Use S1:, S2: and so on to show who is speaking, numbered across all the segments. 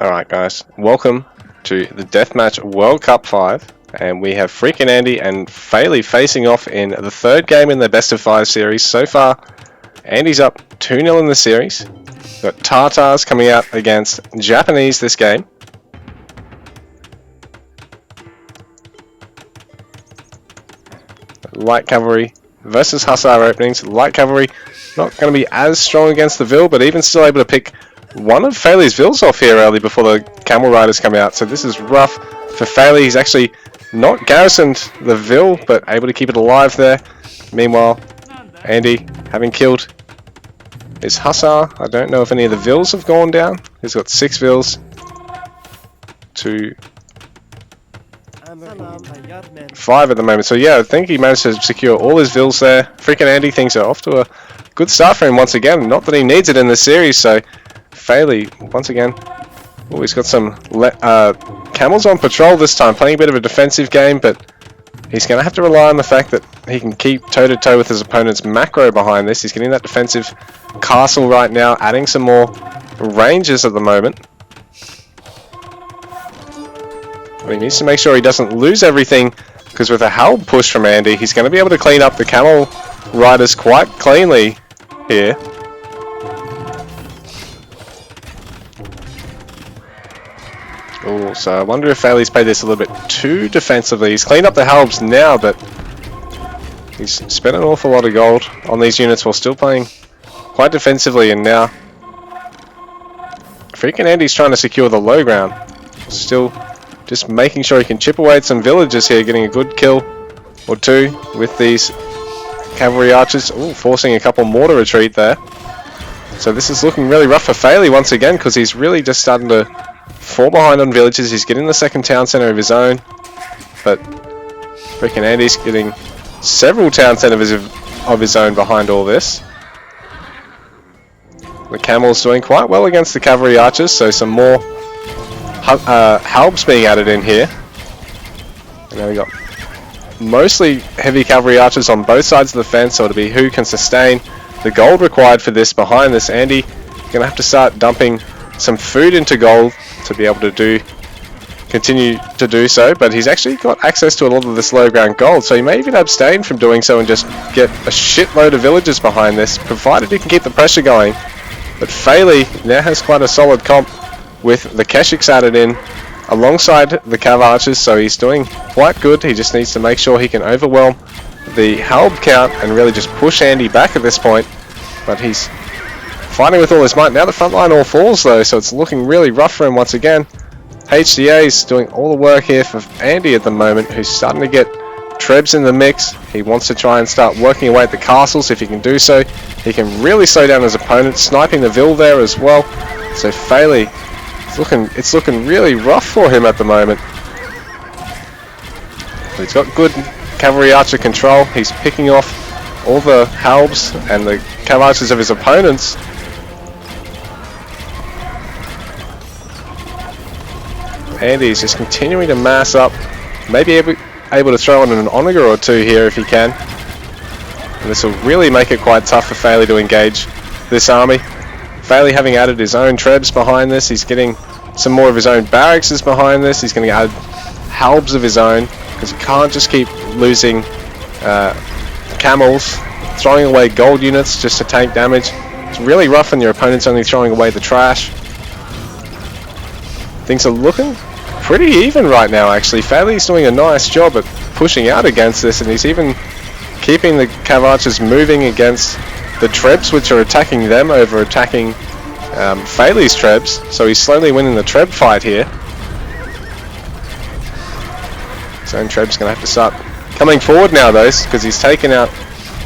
S1: Alright guys, welcome to the Deathmatch World Cup 5, and we have FreakinAndy and Failey facing off in the third game in their best of 5 series. So far, Andy's up 2-0 in the series. We've got Tartars coming out against Japanese this game. Light Cavalry versus Hussar openings. Light Cavalry not going to be as strong against the Vil, but even still able to pick one of Failey's Vils off here early before the Camel Riders come out. So this is rough for Failey. He's actually not garrisoned the Vil, but able to keep it alive there. Meanwhile, Andy, having killed his Hussar, I don't know if any of the Vils have gone down. He's got 6 Vils to 5 at the moment. So yeah, I think he managed to secure all his Vils there. FreakinAndy things are off to a good start for him once again. Not that he needs it in this series, so Failey, once again, he's got some camels on patrol this time, playing a bit of a defensive game, but he's going to have to rely on the fact that he can keep toe-to-toe with his opponent's macro behind this. He's getting that defensive castle right now, adding some more ranges at the moment. But he needs to make sure he doesn't lose everything, because with a Halb push from Andy, he's going to be able to clean up the camel riders quite cleanly here. Oh, so I wonder if Failey's played this a little bit too defensively. He's cleaned up the Halbs now, but he's spent an awful lot of gold on these units while still playing quite defensively, and now FreakinAndy's trying to secure the low ground. Still just making sure he can chip away at some villages here, getting a good kill or two with these cavalry archers. Ooh, forcing a couple more to retreat there. So this is looking really rough for Failey once again, because he's really just starting to fall behind on villages. He's getting the second town center of his own, but FreakinAndy's getting several town centers of his own behind all this. The camel's doing quite well against the cavalry archers, so some more Halbs being added in here. And now we got mostly heavy cavalry archers on both sides of the fence, so it'll be who can sustain the gold required for this behind this. Andy gonna have to start dumping some food into gold to be able to continue to do so, but he's actually got access to a lot of this low ground gold, so he may even abstain from doing so and just get a shitload of villagers behind this, provided he can keep the pressure going. But Failey now has quite a solid comp with the Keshiks added in alongside the Cav Archers, so he's doing quite good. He just needs to make sure he can overwhelm the Halb count and really just push Andy back at this point, but he's fighting with all his might. Now the front line all falls though, so it's looking really rough for him once again. HDA is doing all the work here for Andy at the moment, who's starting to get Trebs in the mix. He wants to try and start working away at the castles. If he can do so, he can really slow down his opponent, sniping the Vil there as well. So Failey, it's looking really rough for him at the moment. But he's got good cavalry archer control. He's picking off all the Halbs and the cav archers of his opponents. Andy's just continuing to mass up, maybe able to throw in an Onager or two here if he can. And this will really make it quite tough for Failey to engage this army. Failey having added his own Trebs behind this, he's getting some more of his own barracks behind this. He's going to add Halbs of his own, because he can't just keep losing camels, throwing away gold units just to tank damage. It's really rough when your opponent's only throwing away the trash. Things are looking pretty even right now actually. Failey's doing a nice job at pushing out against this, and he's even keeping the Cav Archers moving against the Trebs, which are attacking them over attacking Failey's Trebs. So he's slowly winning the Treb fight here. His own Treb's going to have to start coming forward now though, because he's taken out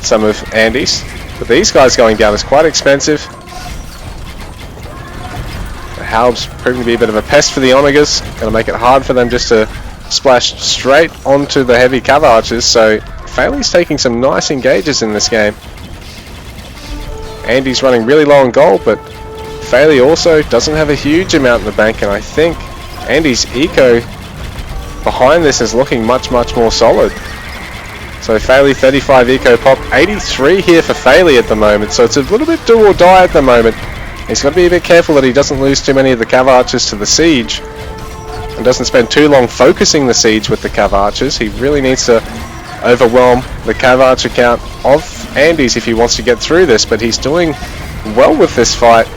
S1: some of Andy's. But these guys going down is quite expensive. The Halb's proving to be a bit of a pest for the Onagers. Going to make it hard for them just to splash straight onto the heavy Cav Archers. So Failey's taking some nice engages in this game. Andy's running really low on gold, but Failey also doesn't have a huge amount in the bank, and I think Andy's eco behind this is looking much more solid. So Failey 35 eco pop, 83 here for Failey at the moment, so it's a little bit do or die at the moment. He's got to be a bit careful that he doesn't lose too many of the Cav Archers to the siege, and doesn't spend too long focusing the siege with the Cav Archers. He really needs to overwhelm the Cav Archer count of Andy's if he wants to get through this, but he's doing well with this fight.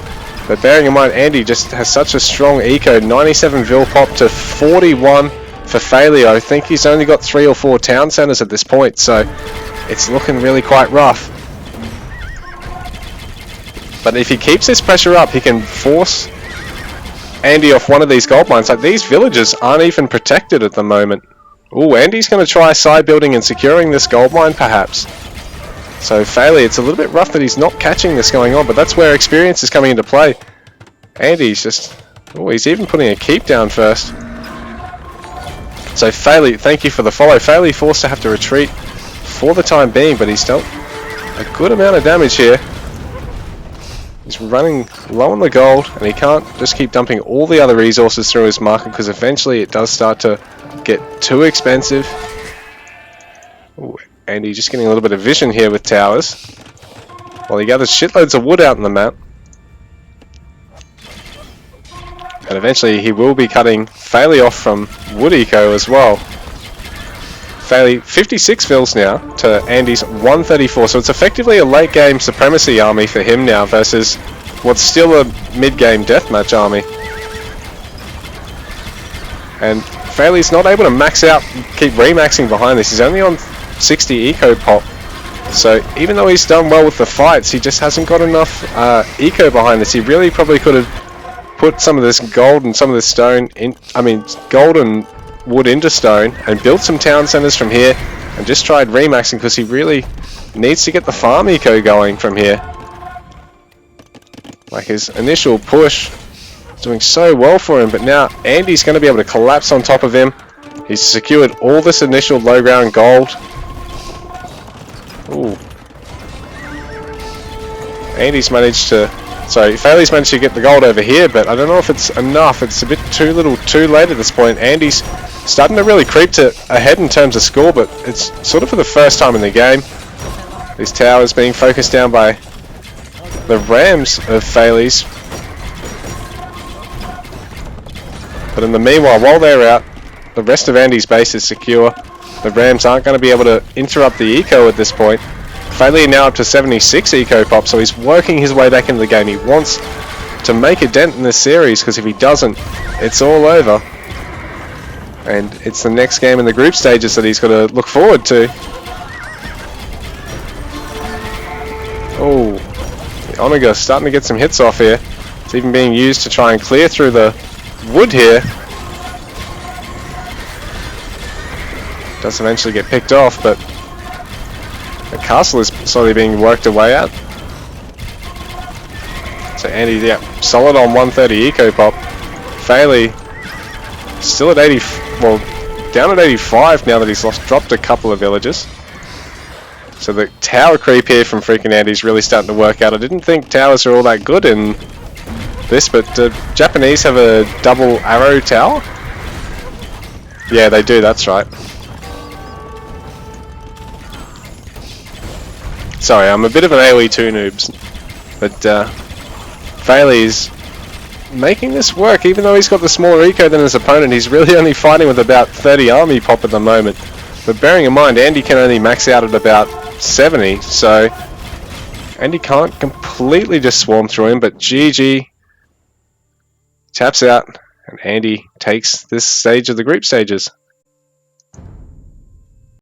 S1: But bearing in mind, Andy just has such a strong eco, 97 Vil pop to 41 for Failey. I think he's only got 3 or 4 town centers at this point, so it's looking really quite rough. But if he keeps this pressure up, he can force Andy off one of these gold mines. Like, these villages aren't even protected at the moment. Ooh, Andy's going to try side building and securing this gold mine perhaps. So Failey, it's a little bit rough that he's not catching this going on, but that's where experience is coming into play. Andy's just... oh, he's even putting a keep down first. So Failey, thank you for the follow. Failey forced to have to retreat for the time being, but he's dealt a good amount of damage here. He's running low on the gold, and he can't just keep dumping all the other resources through his market, because eventually it does start to get too expensive. Ooh, Andy just getting a little bit of vision here with towers, while he gathers shitloads of wood out on the map. And eventually he will be cutting Failey off from wood eco as well. Failey, 56 Vils now to Andy's 134, so it's effectively a late game supremacy army for him now versus what's still a mid game deathmatch army. And Failey's not able to max out, keep remaxing behind this. He's only on 60 eco pop, so even though he's done well with the fights, he just hasn't got enough eco behind this. He really probably could have put some of this gold and some of this stone in, gold and wood into stone, and built some town centers from here and just tried remaxing, because he really needs to get the farm eco going from here. Like, his initial push is doing so well for him, but now Andy's going to be able to collapse on top of him. He's secured all this initial low ground gold. Ooh. Andy's managed to... sorry, Failey's managed to get the gold over here, but I don't know if it's enough. It's a bit too little too late at this point. Andy's starting to really creep to ahead in terms of score, but it's sort of for the first time in the game. These towers being focused down by the rams of Failey's. But in the meanwhile, while they're out, the rest of Andy's base is secure. The rams aren't going to be able to interrupt the eco at this point. Failey now up to 76 eco pop, so he's working his way back into the game. He wants to make a dent in this series, because if he doesn't, it's all over. And it's the next game in the group stages that he's got to look forward to. Oh, the Omega starting to get some hits off here. It's even being used to try and clear through the wood here. Does eventually get picked off, but the castle is slowly being worked away at. So Andy, yeah, solid on 130 eco pop. Failey still at 80, well, down at 85 now that he's dropped a couple of villages. So the tower creep here from FreakinAndy is really starting to work out. I didn't think towers are all that good in this, but Japanese have a double arrow tower? Yeah, they do, that's right. Sorry, I'm a bit of an AoE 2 noobs, but Failey's making this work. Even though he's got the smaller eco than his opponent, he's really only fighting with about 30 army pop at the moment. But bearing in mind, Andy can only max out at about 70, so Andy can't completely just swarm through him, but GG taps out, and Andy takes this stage of the group stages.